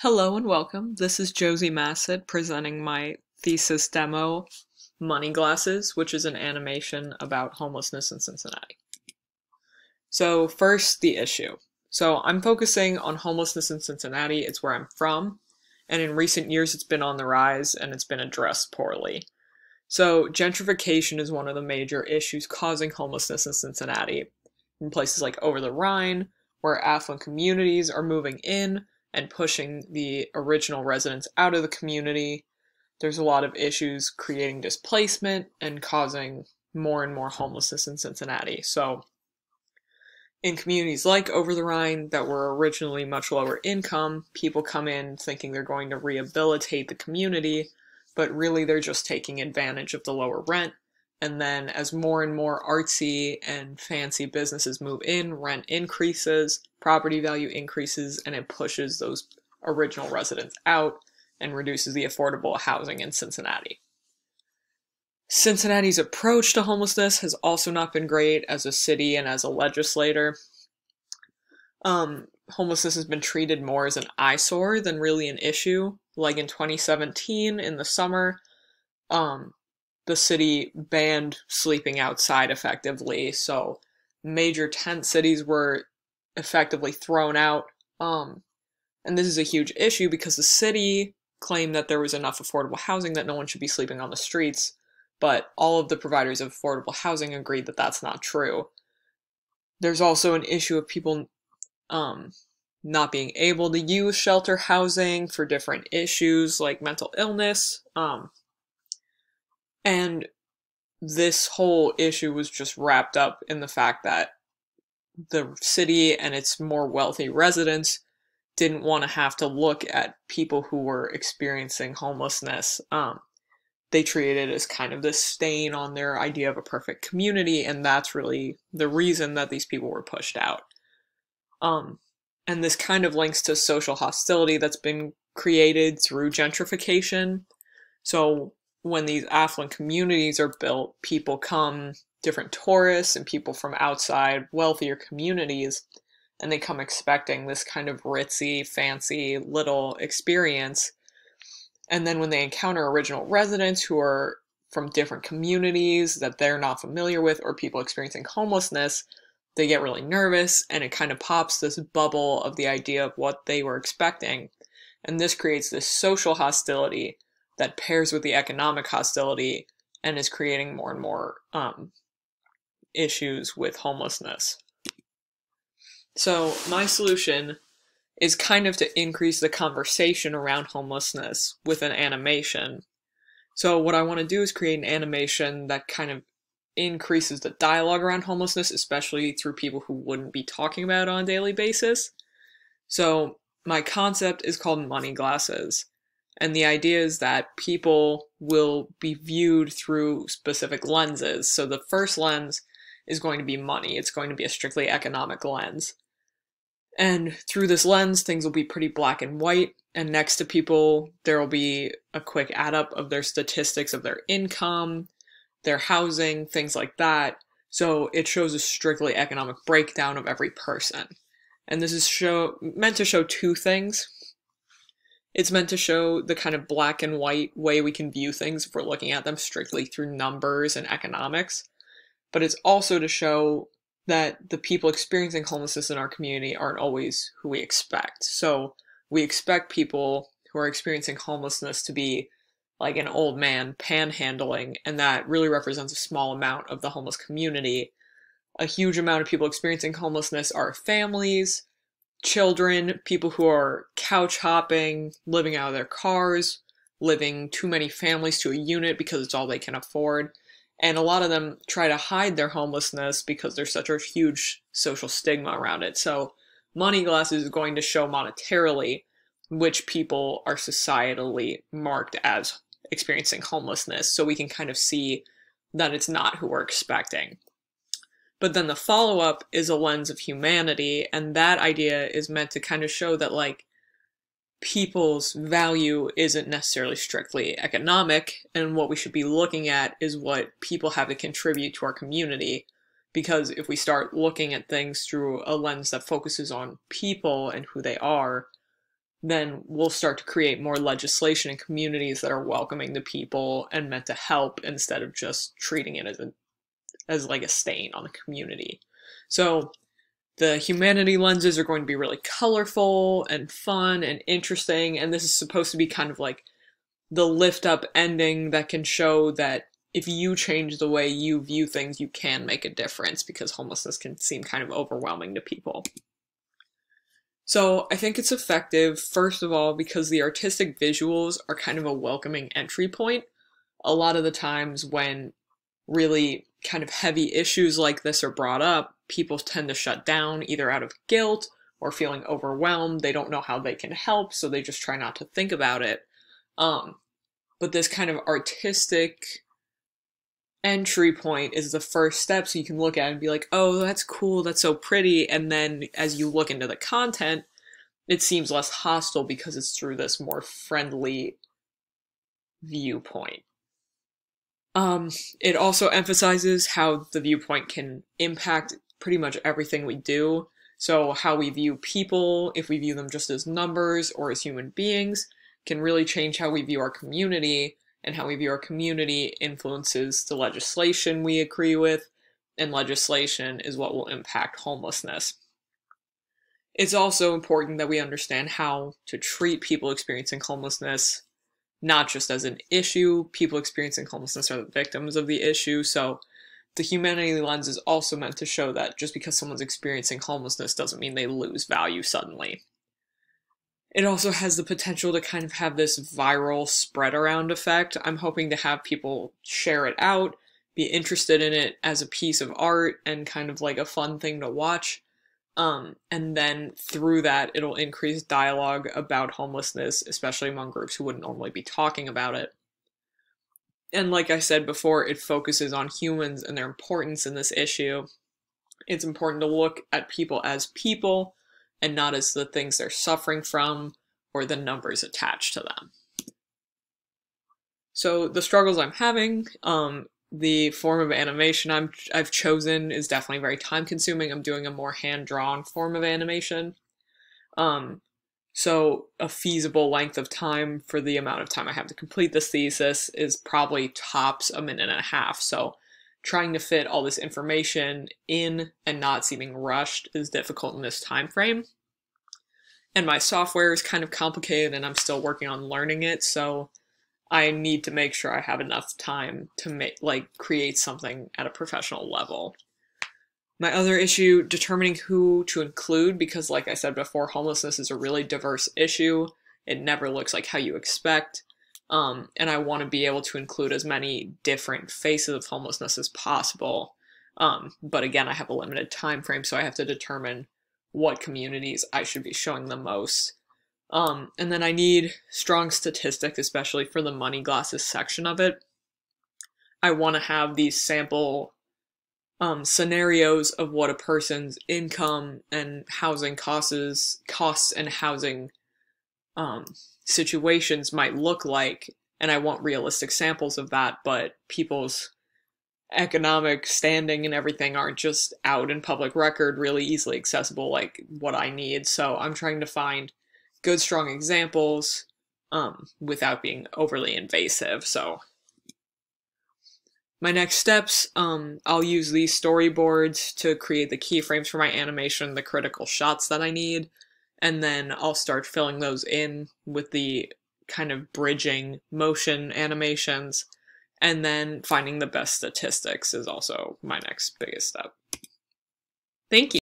Hello and welcome. This is Josie Massett presenting my thesis demo, Money Glasses, which is an animation about homelessness in Cincinnati. So first, the issue. So I'm focusing on homelessness in Cincinnati. It's where I'm from, and in recent years it's been on the rise and it's been addressed poorly. So gentrification is one of the major issues causing homelessness in Cincinnati. In places like Over the Rhine, where affluent communities are moving in and pushing the original residents out of the community, there's a lot of issues creating displacement and causing more and more homelessness in Cincinnati. So in communities like Over the Rhine that were originally much lower income, people come in thinking they're going to rehabilitate the community, but really they're just taking advantage of the lower rent. And then as more and more artsy and fancy businesses move in, rent increases, property value increases, and it pushes those original residents out and reduces the affordable housing in Cincinnati. Cincinnati's approach to homelessness has also not been great as a city and as a legislator. Homelessness has been treated more as an eyesore than really an issue. Like in 2017, in the summer, the city banned sleeping outside effectively, so major tent cities were effectively thrown out. And this is a huge issue because the city claimed that there was enough affordable housing that no one should be sleeping on the streets, but all of the providers of affordable housing agreed that that's not true. There's also an issue of people not being able to use shelter housing for different issues like mental illness. And this whole issue was just wrapped up in the fact that the city and its more wealthy residents didn't want to have to look at people who were experiencing homelessness. They treated it as kind of this stain on their idea of a perfect community, and that's really the reason that these people were pushed out. And this kind of links to social hostility that's been created through gentrification. So when these affluent communities are built, people come, different tourists and people from outside wealthier communities, and they come expecting this kind of ritzy, fancy little experience. And then when they encounter original residents who are from different communities that they're not familiar with, or people experiencing homelessness, they get really nervous, and it kind of pops this bubble of the idea of what they were expecting. And this creates this social hostility that pairs with the economic hostility and is creating more and more issues with homelessness. So my solution is kind of to increase the conversation around homelessness with an animation. So what I want to do is create an animation that kind of increases the dialogue around homelessness, especially through people who wouldn't be talking about it on a daily basis. So my concept is called Money Glasses. And the idea is that people will be viewed through specific lenses. So the first lens is going to be money. It's going to be a strictly economic lens. And through this lens, things will be pretty black and white. And next to people, there will be a quick add up of their statistics of their income, their housing, things like that. So it shows a strictly economic breakdown of every person. And this is meant to show two things. It's meant to show the kind of black and white way we can view things if we're looking at them strictly through numbers and economics. But it's also to show that the people experiencing homelessness in our community aren't always who we expect. So we expect people who are experiencing homelessness to be like an old man panhandling, and that really represents a small amount of the homeless community. A huge amount of people experiencing homelessness are families, children, people who are couch hopping, living out of their cars, living too many families to a unit because it's all they can afford. And a lot of them try to hide their homelessness because there's such a huge social stigma around it. So Money Glasses is going to show monetarily which people are societally marked as experiencing homelessness, so we can kind of see that it's not who we're expecting. But then the follow-up is a lens of humanity, and that idea is meant to kind of show that, like, people's value isn't necessarily strictly economic, and what we should be looking at is what people have to contribute to our community. Because if we start looking at things through a lens that focuses on people and who they are, then we'll start to create more legislation in communities that are welcoming to people and meant to help instead of just treating it as like a stain on the community. So the humanity lenses are going to be really colorful and fun and interesting, and this is supposed to be kind of like the lift up ending that can show that if you change the way you view things, you can make a difference, because homelessness can seem kind of overwhelming to people. So I think it's effective, first of all, because the artistic visuals are kind of a welcoming entry point. A lot of the times when really kind of heavy issues like this are brought up, people tend to shut down either out of guilt or feeling overwhelmed. They don't know how they can help, so they just try not to think about it. But this kind of artistic entry point is the first step, so you can look at it and be like, oh, that's cool, that's so pretty, and then as you look into the content, it seems less hostile because it's through this more friendly viewpoint. It also emphasizes how the viewpoint can impact pretty much everything we do. So how we view people, if we view them just as numbers or as human beings, can really change how we view our community, and how we view our community influences the legislation we agree with, and legislation is what will impact homelessness. It's also important that we understand how to treat people experiencing homelessness, not just as an issue. People experiencing homelessness are the victims of the issue, so the humanity lens is also meant to show that just because someone's experiencing homelessness doesn't mean they lose value suddenly. It also has the potential to kind of have this viral spread around effect. I'm hoping to have people share it out, be interested in it as a piece of art and kind of like a fun thing to watch. And then through that, it'll increase dialogue about homelessness, especially among groups who wouldn't normally be talking about it. And like I said before, it focuses on humans and their importance in this issue. It's important to look at people as people, and not as the things they're suffering from or the numbers attached to them. So the struggles I'm having, the form of animation I've chosen is definitely very time consuming. I'm doing a more hand-drawn form of animation. So a feasible length of time for the amount of time I have to complete this thesis is probably tops 1.5 minutes. So trying to fit all this information in and not seeming rushed is difficult in this time frame. And my software is kind of complicated and I'm still working on learning it, so I need to make sure I have enough time to create something at a professional level. My other issue, determining who to include, because like I said before, homelessness is a really diverse issue. It never looks like how you expect. And I want to be able to include as many different faces of homelessness as possible. But again, I have a limited time frame, so I have to determine what communities I should be showing the most. And then I need strong statistics, especially for the money glasses section of it. I want to have these sample scenarios of what a person's income and housing costs and housing situations might look like, and I want realistic samples of that, but people's economic standing and everything aren't just out in public record, really easily accessible like what I need. So I'm trying to find good, strong examples without being overly invasive. So my next steps, I'll use these storyboards to create the keyframes for my animation, the critical shots that I need, and then I'll start filling those in with the kind of bridging motion animations, and then finding the best statistics is also my next biggest step. Thank you.